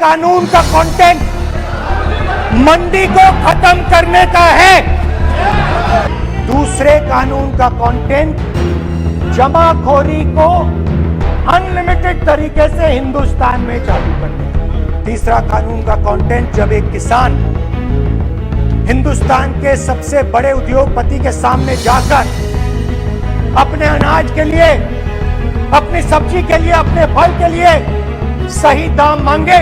कानून का कंटेंट मंडी को खत्म करने का है। दूसरे कानून का कंटेंट जमाखोरी को अनलिमिटेड तरीके से हिंदुस्तान में चालू करने का। तीसरा कानून का कंटेंट जब एक किसान हिंदुस्तान के सबसे बड़े उद्योगपति के सामने जाकर अपने अनाज के लिए, अपनी सब्जी के लिए, अपने फल के लिए सही दाम मांगे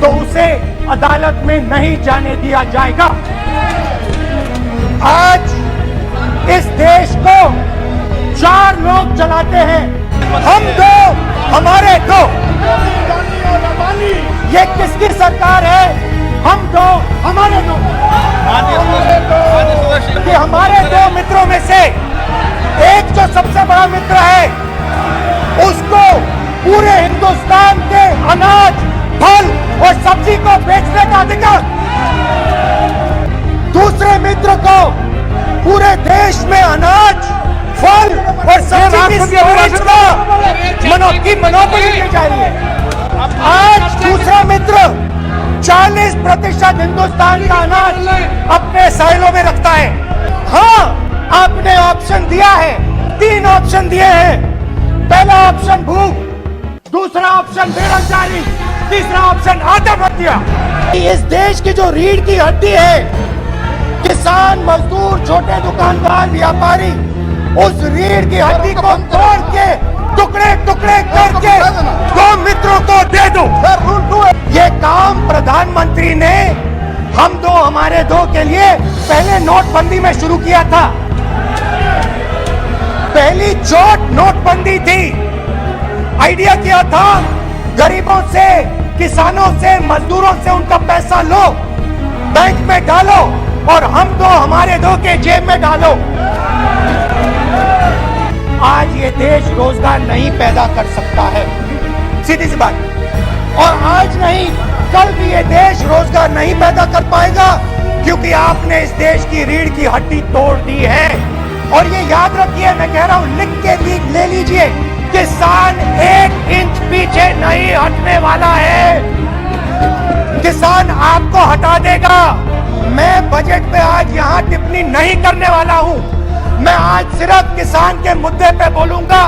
तो उसे अदालत में नहीं जाने दिया जाएगा। आज इस देश को 4 लोग चलाते हैं, हम दो हमारे दो। ये किसकी सरकार है? हम दो हमारे दो। कि हमारे दो मित्रों में से एक जो सबसे बड़ा मित्र है उसको पूरे हिंदुस्तान के अनाज, फल और सब्जी को बेचने का अधिकार, दूसरे मित्र को पूरे देश में अनाज, फल और सब्जी की स्टोरेज की मोनोपोली दी जा रही है। आज दूसरा मित्र 40% हिंदुस्तान का अनाज अपने साइलों में रखता है। हाँ, आपने ऑप्शन दिया है, 3 ऑप्शन दिए हैं। पहला ऑप्शन भूख, दूसरा ऑप्शन बेरोजगारी, तीसरा ऑप्शन आत्महत्या। इस देश की जो रीढ़ की हड्डी है, किसान, मजदूर, छोटे दुकानदार, व्यापारी, उस रीढ़ की हड्डी को तोड़ के टुकड़े टुकड़े करके 2 मित्रों को दे दो। ये काम प्रधानमंत्री ने हम दो हमारे दो के लिए पहले नोटबंदी में शुरू किया था। पहली चोट नोटबंदी थी। आइडिया किया था गरीबों से, किसानों से, मजदूरों से उनका पैसा लो, बैंक में डालो और हम दो हमारे दो के जेब में डालो। आज ये देश रोजगार नहीं पैदा कर सकता है, सीधी सी बात। और आज नहीं, कल भी ये देश रोजगार नहीं पैदा कर पाएगा क्योंकि आपने इस देश की रीढ़ की हड्डी तोड़ दी है। और ये याद रखिए, मैं कह रहा हूं, लिख के ले लीजिए, किसान 1 इंच पीछे नहीं हटने वाला है। किसान आपको हटा देगा। मैं बजट पे आज यहां टिप्पणी नहीं करने वाला हूं। मैं आज सिर्फ किसान के मुद्दे पे बोलूंगा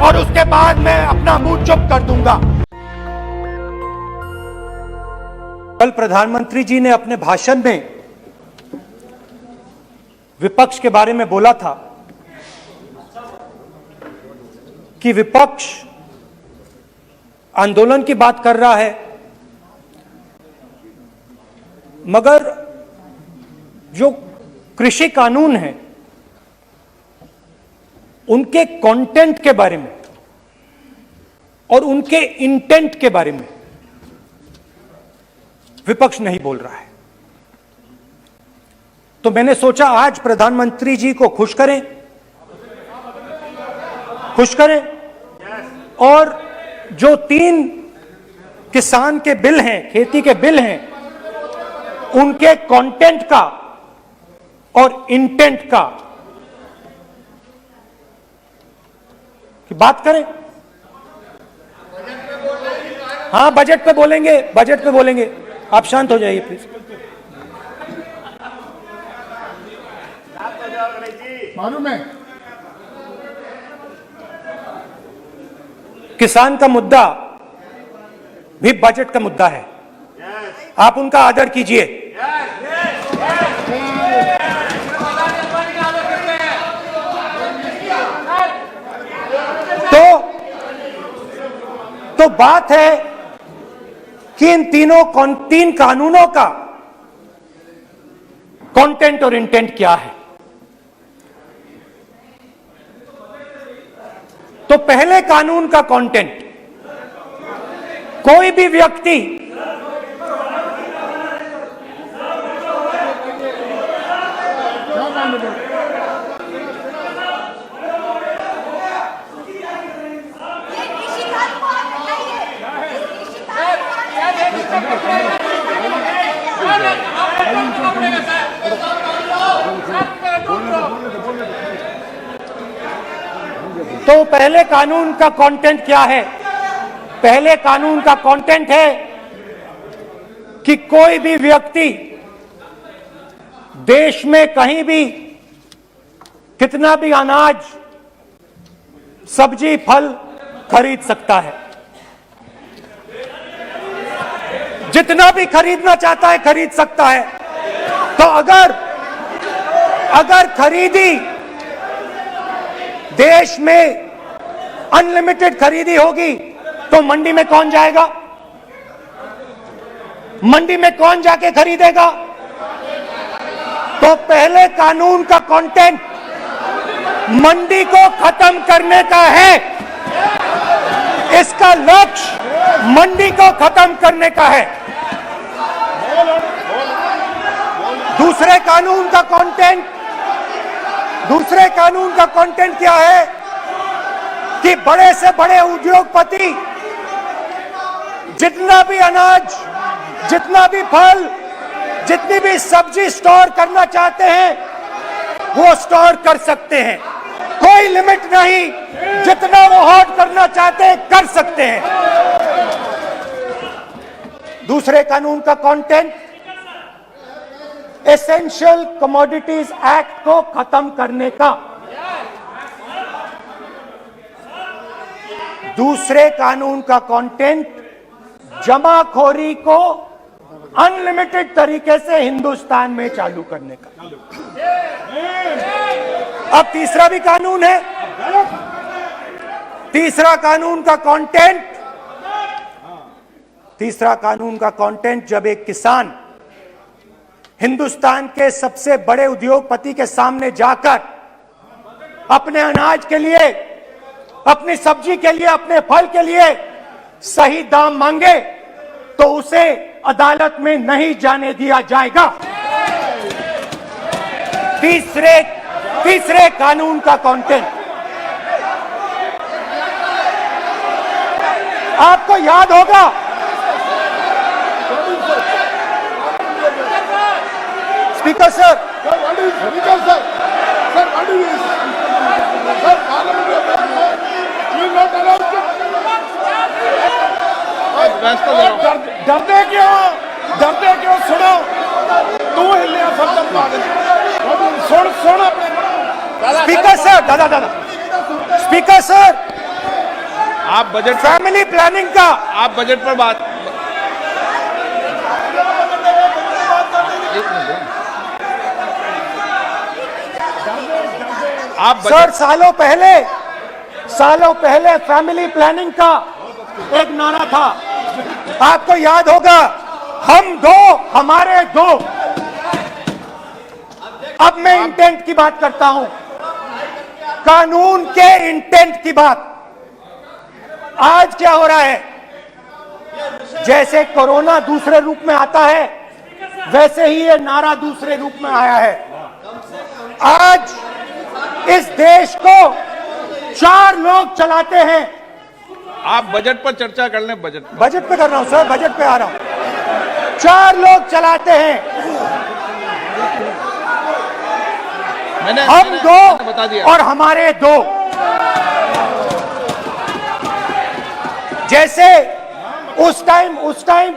और उसके बाद मैं अपना मुंह चुप कर दूंगा। कल प्रधानमंत्री जी ने अपने भाषण में विपक्ष के बारे में बोला था कि विपक्ष आंदोलन की बात कर रहा है, मगर जो कृषि कानून है उनके कंटेंट के बारे में और उनके इंटेंट के बारे में विपक्ष नहीं बोल रहा है। तो मैंने सोचा आज प्रधानमंत्री जी को खुश करें और जो 3 किसान के बिल हैं, खेती के बिल हैं, उनके कंटेंट का और इंटेंट का की बात करें। हाँ, बजट पे बोलेंगे। आप शांत हो जाइए प्लीज। मालूम है किसान का मुद्दा भी बजट का मुद्दा है। आप उनका आदर कीजिए। तो बात है कि इन 3 कानूनों का कंटेंट और इंटेंट क्या है। तो पहले कानून का कंटेंट, कोई भी व्यक्ति तो पहले कानून का कंटेंट क्या है? पहले कानून का कंटेंट है कि कोई भी व्यक्ति देश में कहीं भी कितना भी अनाज, सब्जी, फल खरीद सकता है, जितना भी खरीदना चाहता है खरीद सकता है। तो अगर खरीदी देश में अनलिमिटेड खरीदी होगी तो मंडी में कौन जाएगा? मंडी में कौन जाके खरीदेगा? तो पहले कानून का कंटेंट मंडी को खत्म करने का है। इसका लक्ष्य मंडी को खत्म करने का है। दूसरे कानून का कंटेंट क्या है कि बड़े से बड़े उद्योगपति जितना भी अनाज, जितना भी फल, जितनी भी सब्जी स्टोर करना चाहते हैं वो स्टोर कर सकते हैं, कोई लिमिट नहीं, जितना वो होल्ड करना चाहते हैं कर सकते हैं। दूसरे कानून का कंटेंट एसेंशियल कमोडिटीज एक्ट को खत्म करने का। दूसरे कानून का कंटेंट जमाखोरी को अनलिमिटेड तरीके से हिंदुस्तान में चालू करने का। अब तीसरा भी कानून है। तीसरा कानून का कंटेंट जब एक किसान हिंदुस्तान के सबसे बड़े उद्योगपति के सामने जाकर अपने अनाज के लिए, अपनी सब्जी के लिए, अपने फल के लिए सही दाम मांगे तो उसे अदालत में नहीं जाने दिया जाएगा। तीसरे कानून का कंटेंट आपको याद होगा, स्पीकर सर, डरते क्यों? सुनो, तू हिलिया सुन स्पीकर सर, दादा स्पीकर सर, आप बजट, फैमिली प्लानिंग का, आप बजट पर बात, आप सर, सालों पहले फैमिली प्लानिंग का एक नारा था, आपको याद होगा, हम दो हमारे दो। अब मैं इंटेंट की बात करता हूं, कानून के इंटेंट की बात। आज क्या हो रहा है, जैसे कोरोना दूसरे रूप में आता है वैसे ही ये नारा दूसरे रूप में आया है। आज इस देश को 4 लोग चलाते हैं। आप बजट पर चर्चा कर लें। बजट पे कर रहा हूं सर, बजट पे आ रहा हूं। 4 लोग चलाते हैं, हम दो बता दिया और हमारे दो। जैसे उस टाइम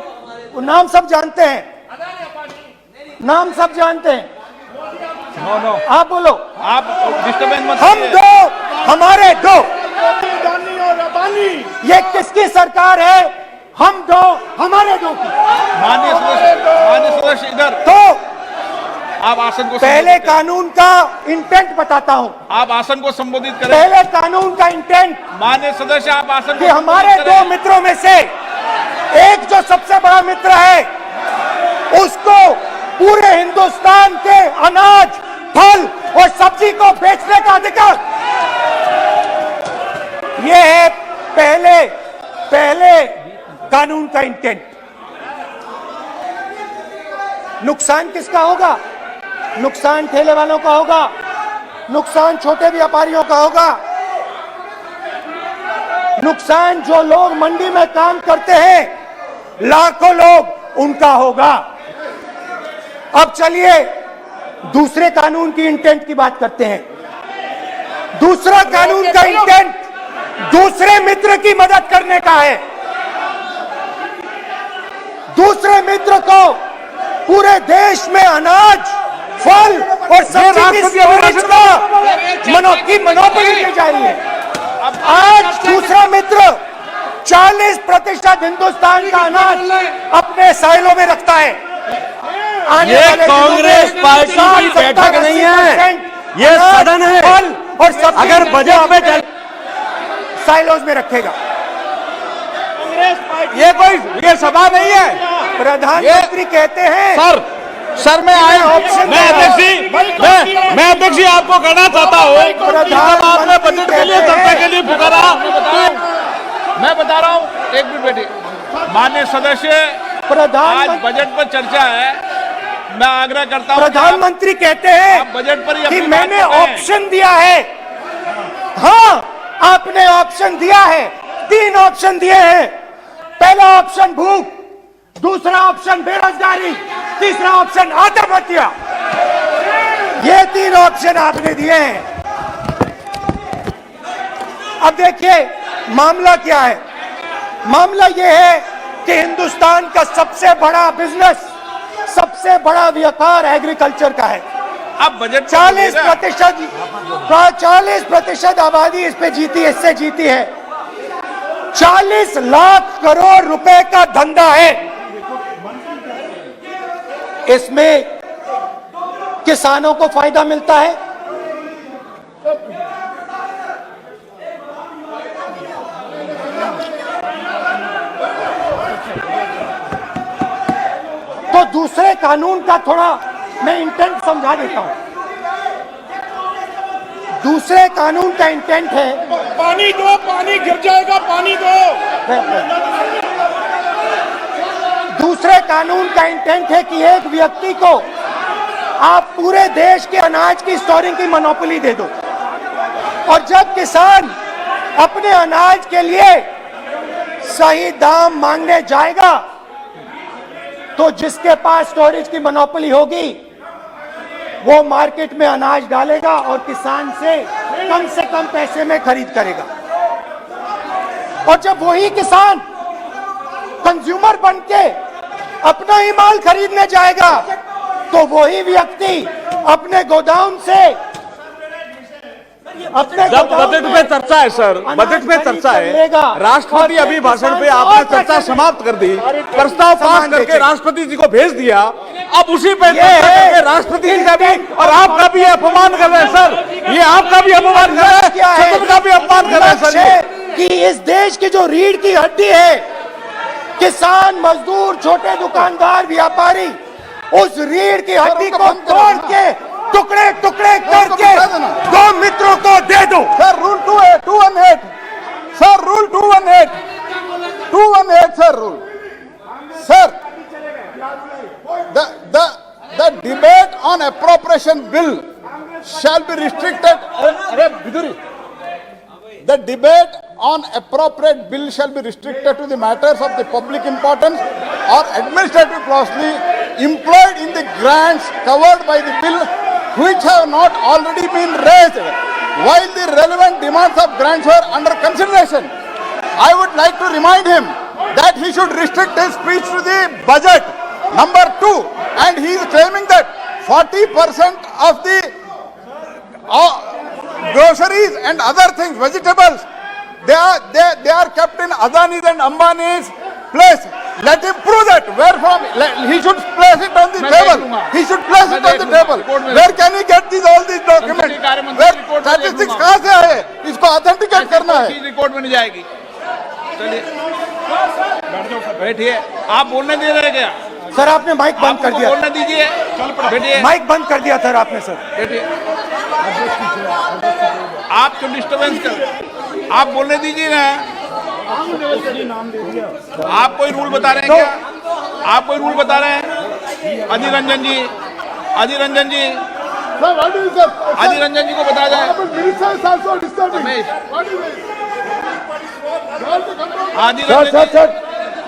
नाम सब जानते हैं, नाम सब जानते हैं। नो, आप बोलो, आप डिस्टर्बेंस मत। हम दो हमारे दो, ये किसकी सरकार है? हम दो हमारे दो की। माननीय सदस्य इधर, तो आप आसन को पहले कानून का इंटेंट बताता हूं। आप आसन को संबोधित करें। पहले कानून का इंटेंट, माननीय सदस्य, आप आसन कि हमारे 2 मित्रों में से एक जो सबसे बड़ा मित्र है उसको पूरे हिंदुस्तान के अनाज, फल और सब्जी को बेचने का अधिकार। यह है पहले कानून का इंटेंट। नुकसान किसका होगा? नुकसान ठेले वालों का होगा, नुकसान छोटे व्यापारियों का होगा, नुकसान जो लोग मंडी में काम करते हैं, लाखों लोग, उनका होगा। अब चलिए दूसरे कानून की इंटेंट की बात करते हैं। दूसरा कानून का इंटेंट दूसरे मित्र की मदद करने का है। दूसरे मित्र को पूरे देश में अनाज, फल और सब्सिडी स्टोरेज की मोनोपोली दी जा रही है। आज दूसरा मित्र 40% हिंदुस्तान का अनाज अपने साइलों में रखता है। ये कांग्रेस पार्टी की बैठक नहीं है, ये सदन है। फल और सब्सिडी अगर बजट में साइलोज में रखेगा। ये सभा नहीं है। प्रधानमंत्री कहते हैं सर मैं अध्यक्ष जी आपको कहना चाहता हूँ, आपने बजट के लिए चर्चा के लिए पुकारा। मैं बता रहा हूँ, एक मिनट बैठिए। माननीय सदस्य, आज बजट पर चर्चा है, मैं आग्रह करता हूँ। प्रधानमंत्री कहते हैं बजट पर कि मैंने ऑप्शन दिया है। हाँ, आपने ऑप्शन दिया है। 3 ऑप्शन दिए हैं। पहला ऑप्शन भूख, दूसरा ऑप्शन बेरोजगारी, तीसरा ऑप्शन आत्महत्या। ये 3 ऑप्शन आपने दिए हैं। अब देखिए मामला क्या है। मामला यह है कि हिंदुस्तान का सबसे बड़ा बिजनेस, सबसे बड़ा व्यापार एग्रीकल्चर का है। अब बजट 40% आबादी इस पे जीती है, इससे जीती है। 40 लाख करोड़ रुपए का धंधा है। इसमें किसानों को फायदा मिलता है, तो दूसरे कानून का थोड़ा मैं इंटेंट समझा देता हूं। दूसरे कानून का इंटेंट है, पानी दो, पानी गिर जाएगा, पानी दो। दूसरे कानून का इंटेंट है कि एक व्यक्ति को आप पूरे देश के अनाज की स्टोरिंग की मोनोपोली दे दो, और जब किसान अपने अनाज के लिए सही दाम मांगने जाएगा तो जिसके पास स्टोरेज की मोनोपोली होगी वो मार्केट में अनाज डालेगा और किसान से कम पैसे में खरीद करेगा। और जब वही किसान कंज्यूमर बनके अपना ही माल खरीदने जाएगा तो वही व्यक्ति अपने गोदाम से बजट पे चर्चा है सर, बजट पे चर्चा है। राष्ट्रपति अभी भाषण पे आपने चर्चा समाप्त कर दी, प्रस्ताव पास करके राष्ट्रपति जी को भेज दिया। अब उसी पे राष्ट्रपति जी का भी और आपका भी अपमान कर रहे हैं सर। ये आपका भी अपमान कर रहे हैं, सदन का भी अपमान कर रहे हैं सर। कि इस देश की जो रीढ़ की हड्डी है, किसान, मजदूर, छोटे दुकानदार, व्यापारी, उस रीढ़ की हड्डी को तोड़ के टुकड़े टुकड़े करके 2 मित्रों को दे दो। Sir rule 218, sir rule 218 sir rule. Sir the debate on appropriation bill shall be restricted. The debate on appropriate bill shall be restricted to the matters of the public importance or administrative costly employed in the grants covered by the bill which have not already been raised while the relevant demands of grants were under consideration. I would like to remind him that he should restrict his speech to the budget. Number 2, and he is claiming that 40% of the groceries and other things, vegetables, they are kept in Adani's and Ambani's place. Let him prove that. Where from? He should place it on the table. He should place it on the table. Where can he get all these documents? Where statistics कहाँ से आए? इसको authenticate करना है. Record में नहीं जाएगी। चलिए बैठिए। आप बोलने दे रहे क्या? सर आपने माइक बंद कर दिया। बोलने दीजिए। बैठिए। माइक बंद कर दिया सर आपने। सर बैठिए। आप क्यों डिस्टर्बेंस कर? आप बोलने दीजिए ना। आप कोई रूल बता रहे हैं क्या? आप कोई रूल बता रहे हैं? अधीर रंजन जी, अधीर रंजन जी, अधीर रंजन जी को बता जाए।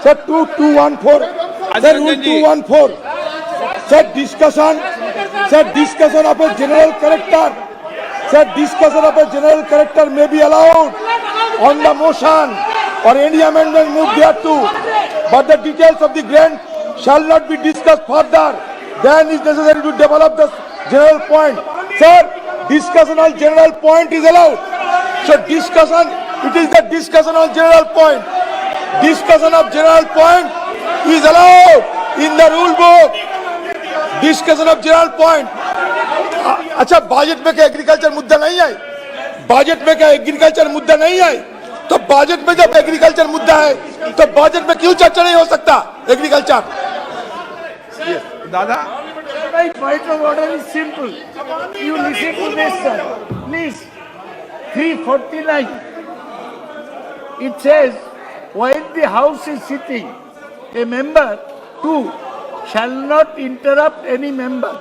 Sir 2214 sir rule 214 sir discussion of a general character. Sir, discussion of a general character may be allowed on the motion or any amendment moved thereto, but the details of the grant shall not be discussed further. Then is necessary to develop the general point. Sir, discussion on general point is allowed. So discussion, it is the discussion on general point. Discussion of general point is allowed in the rule book. Discussion of general point. अच्छा, budget में क्या agriculture मुद्दा नहीं है? Budget में क्या agriculture मुद्दा नहीं है? तो बजट में जब एग्रीकल्चर मुद्दा है तो बजट में क्यों चर्चा नहीं हो सकता एग्रीकल्चर? दादा My point of order is simple. You listen to this, sir. Please. 349. It says, while the House is sitting, a member, 2, shall not interrupt any member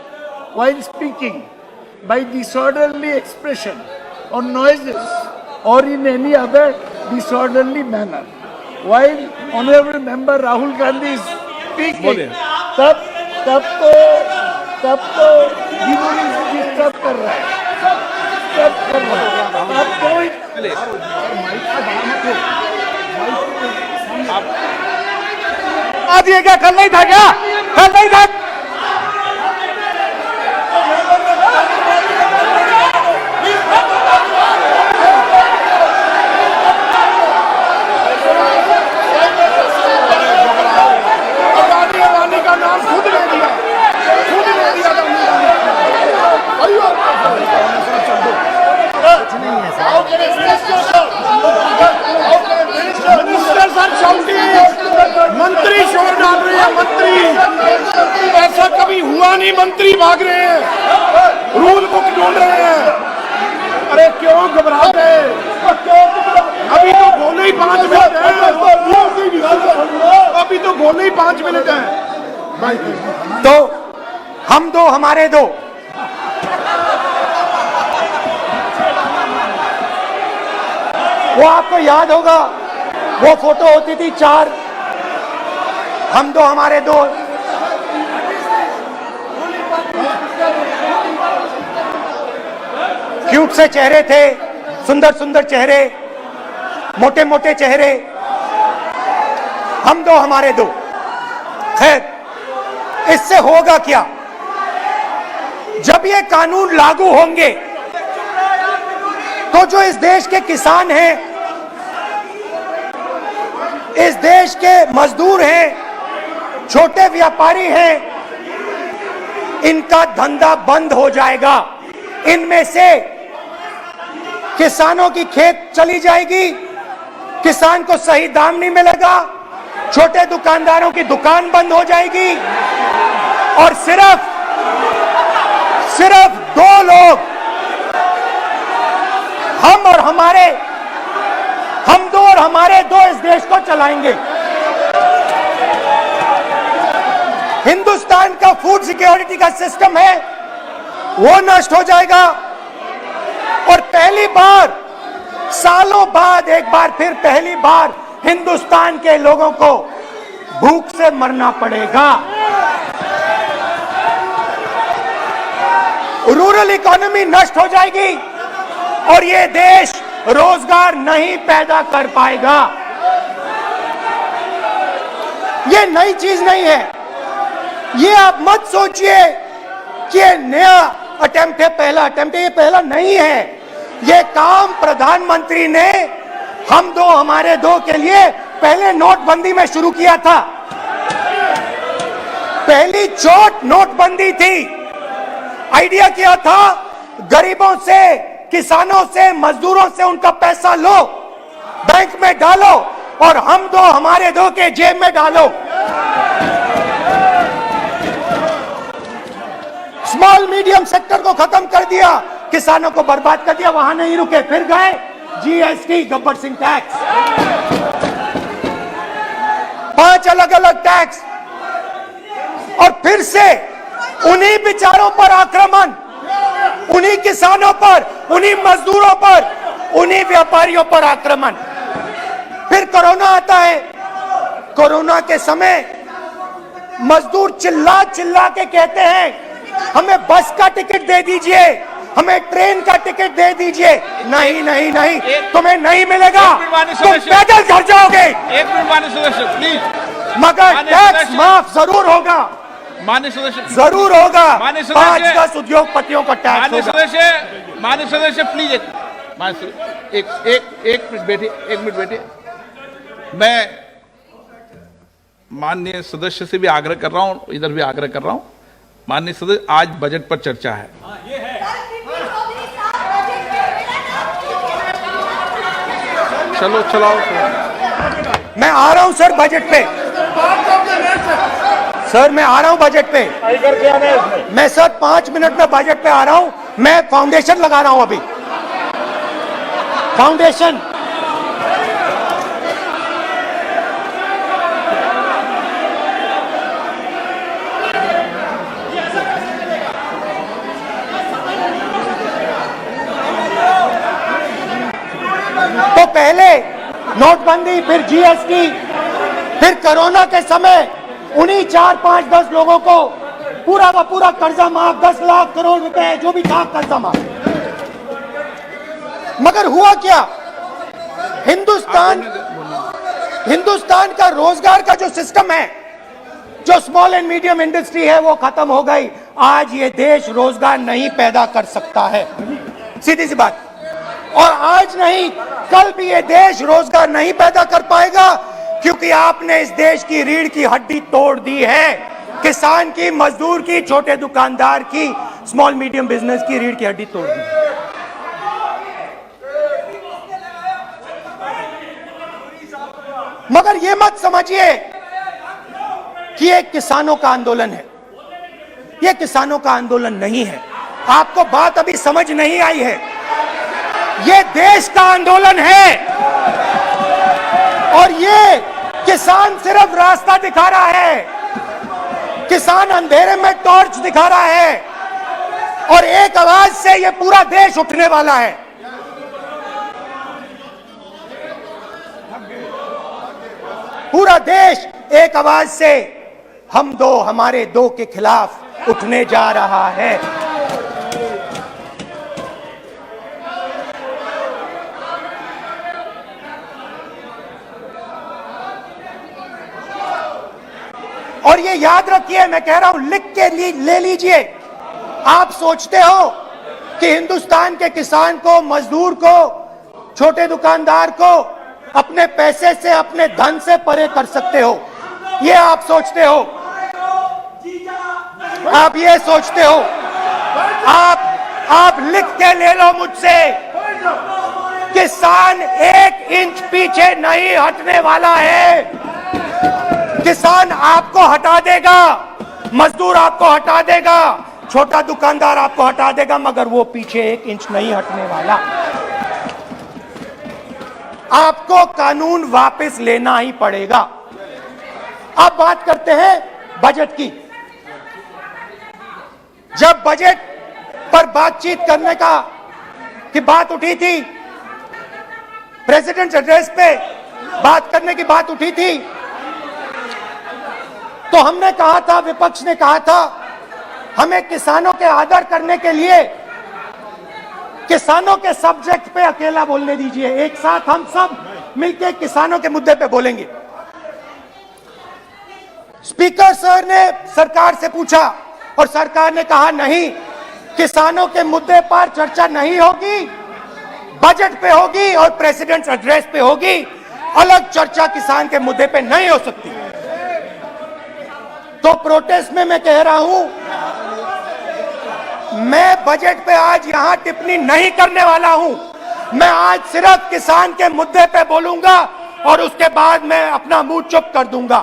while speaking by disorderly expression or noises or in any other disorderly manner. While Honorable Member Rahul Gandhi is speaking, तब तो disturb कर रहा है, आज ये क्या कल नहीं था क्या? कल नहीं था? मंत्री शोर डाल रहे हैं, मंत्री ऐसा कभी हुआ नहीं, मंत्री भाग रहे हैं, रूल बुक ढूंढ रहे हैं। अरे क्यों घबराते? अभी तो बोले ही 5 मिनट है, अभी तो बोले ही 5 मिनट है। तो हम दो हमारे दो, वो आपको याद होगा, वो फोटो होती थी 4, हम दो हमारे दो। क्यूट से चेहरे थे, सुंदर सुंदर चेहरे, मोटे मोटे चेहरे, हम दो हमारे दो। खैर, इससे होगा क्या? जब ये कानून लागू होंगे तो जो इस देश के किसान हैं, इस देश के मजदूर हैं, छोटे व्यापारी हैं, इनका धंधा बंद हो जाएगा। इनमें से किसानों की खेत चली जाएगी, किसान को सही दाम नहीं मिलेगा, छोटे दुकानदारों की दुकान बंद हो जाएगी और सिर्फ 2 लोग, हम दो और हमारे दो इस देश को चलाएंगे। हिंदुस्तान का फूड सिक्योरिटी का सिस्टम है वो नष्ट हो जाएगा और पहली बार सालों बाद एक बार फिर पहली बार हिंदुस्तान के लोगों को भूख से मरना पड़ेगा। रूरल इकोनॉमी नष्ट हो जाएगी और ये देश रोजगार नहीं पैदा कर पाएगा। ये नई चीज नहीं है, ये आप मत सोचिए कि ये नया अटेम्प्ट है, पहला अटेम्प्ट है, ये पहला नहीं है। ये काम प्रधानमंत्री ने हम दो हमारे दो के लिए पहले नोटबंदी में शुरू किया था। पहली चोट नोटबंदी थी। आइडिया किया था गरीबों से, किसानों से, मजदूरों से उनका पैसा लो, बैंक में डालो और हम दो हमारे दो के जेब में डालो। स्मॉल मीडियम सेक्टर को खत्म कर दिया, किसानों को बर्बाद कर दिया। वहां नहीं रुके, फिर गए जीएसटी, गब्बर सिंह टैक्स, 5 अलग अलग टैक्स और फिर से उन्हीं बेचारों पर आक्रमण, उन्हीं किसानों पर, उन्हीं मजदूरों पर, उन्हीं व्यापारियों पर आक्रमण। फिर कोरोना आता है। कोरोना के समय मजदूर चिल्ला चिल्ला के कहते हैं हमें बस का टिकट दे दीजिए, हमें ट्रेन का टिकट दे दीजिए। नहीं नहीं नहीं, तुम्हें नहीं मिलेगा, तुम पैदल घर जाओगे। एक मिनट माननीय सदस्य प्लीज। मगर माननीय टैक्स सदस्य- माफ जरूर होगा, माननीय सदस्य, जरूर होगा। माननीय सदस्य- 5-10 उद्योगपतियों का टैक्स माननीय होगा। सदस्य प्लीज एक मिनट बैठिए, एक मिनट बैठिए। मैं माननीय सदस्य से भी आग्रह कर रहा हूं, इधर भी आग्रह कर रहा हूं। माननीय सदस्य, आज बजट पर चर्चा है। चलो चलाओ। मैं आ रहा हूं सर बजट पे, सर मैं आ रहा हूं बजट पे। मैं सर 5 मिनट में बजट पे आ रहा हूं। मैं फाउंडेशन लगा रहा हूं अभी, फाउंडेशन। तो पहले नोटबंदी, फिर जीएसटी, फिर कोरोना के समय उन्हीं 4, 5, 10 लोगों को पूरा का पूरा कर्जा माफ, 10 लाख करोड़ रुपए जो भी था कर्जा माफ। मगर हुआ क्या? हिंदुस्तान का रोजगार का जो सिस्टम है, जो स्मॉल एंड मीडियम इंडस्ट्री है, वो खत्म हो गई। आज ये देश रोजगार नहीं पैदा कर सकता है, सीधी सी बात। और आज नहीं, कल भी ये देश रोजगार नहीं पैदा कर पाएगा, क्योंकि आपने इस देश की रीढ़ की हड्डी तोड़ दी है। किसान की, मजदूर की, छोटे दुकानदार की, स्मॉल मीडियम बिजनेस की रीढ़ की हड्डी तोड़ दी। मगर ये मत समझिए कि ये किसानों का आंदोलन है। ये किसानों का आंदोलन नहीं है। आपको बात अभी समझ नहीं आई है। ये देश का आंदोलन है, और ये किसान सिर्फ रास्ता दिखा रहा है। किसान अंधेरे में टॉर्च दिखा रहा है, और एक आवाज से ये पूरा देश उठने वाला है। पूरा देश एक आवाज से हम दो, हमारे दो के खिलाफ उठने जा रहा है। और ये याद रखिए, मैं कह रहा हूं, लिख के ले लीजिए। आप सोचते हो कि हिंदुस्तान के किसान को, मजदूर को, छोटे दुकानदार को अपने पैसे से, अपने धन से परे कर सकते हो, ये आप सोचते हो। आप ये सोचते हो। आप लिख के ले लो मुझसे, किसान 1 इंच पीछे नहीं हटने वाला है। किसान आपको हटा देगा, मजदूर आपको हटा देगा, छोटा दुकानदार आपको हटा देगा, मगर वो पीछे 1 इंच नहीं हटने वाला। आपको कानून वापस लेना ही पड़ेगा। अब बात करते हैं बजट की। जब बजट पर बातचीत करने की बात उठी थी, प्रेसिडेंट एड्रेस पे बात करने की बात उठी थी, तो हमने कहा था, विपक्ष ने कहा था, हमें किसानों के आदर करने के लिए किसानों के सब्जेक्ट पे अकेला बोलने दीजिए। एक साथ हम सब मिलकर किसानों के मुद्दे पे बोलेंगे। स्पीकर सर ने सरकार से पूछा, और सरकार ने कहा नहीं, किसानों के मुद्दे पर चर्चा नहीं होगी, बजट पे होगी और प्रेसिडेंट एड्रेस पे होगी। अलग चर्चा किसान के मुद्दे पे नहीं हो सकती। तो प्रोटेस्ट में मैं कह रहा हूं, मैं बजट पे आज यहां टिप्पणी नहीं करने वाला हूं। मैं आज सिर्फ किसान के मुद्दे पे बोलूंगा, और उसके बाद मैं अपना मुंह चुप कर दूंगा।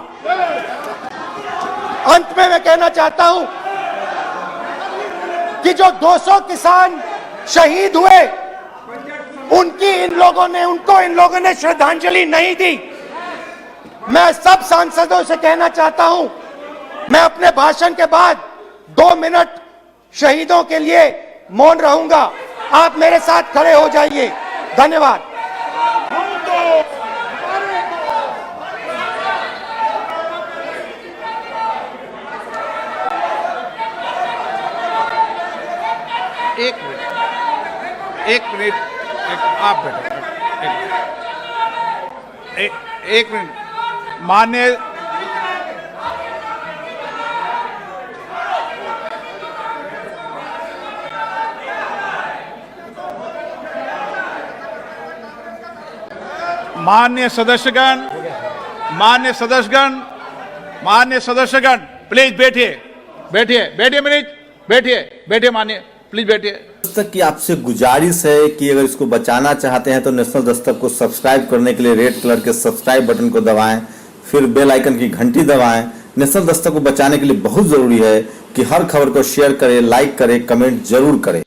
अंत में मैं कहना चाहता हूं कि जो 200 किसान शहीद हुए, उनको इन लोगों ने श्रद्धांजलि नहीं दी। मैं सब सांसदों से कहना चाहता हूं, मैं अपने भाषण के बाद 2 मिनट शहीदों के लिए मौन रहूंगा। आप मेरे साथ खड़े हो जाइए। धन्यवाद। एक मिनट, आप बैठो। एक मिनट। माननीय सदस्यगण, प्लीज बैठिए माननीय, प्लीज बैठिए। दस्तक की आपसे गुजारिश है कि अगर इसको बचाना चाहते हैं तो नेशनल दस्तक को सब्सक्राइब करने के लिए रेड कलर के सब्सक्राइब बटन को दबाएं, फिर बेल आइकन की घंटी दबाएं। नेशनल दस्तक को बचाने के लिए बहुत जरूरी है कि हर खबर को शेयर करें, लाइक करें, कमेंट जरूर करें।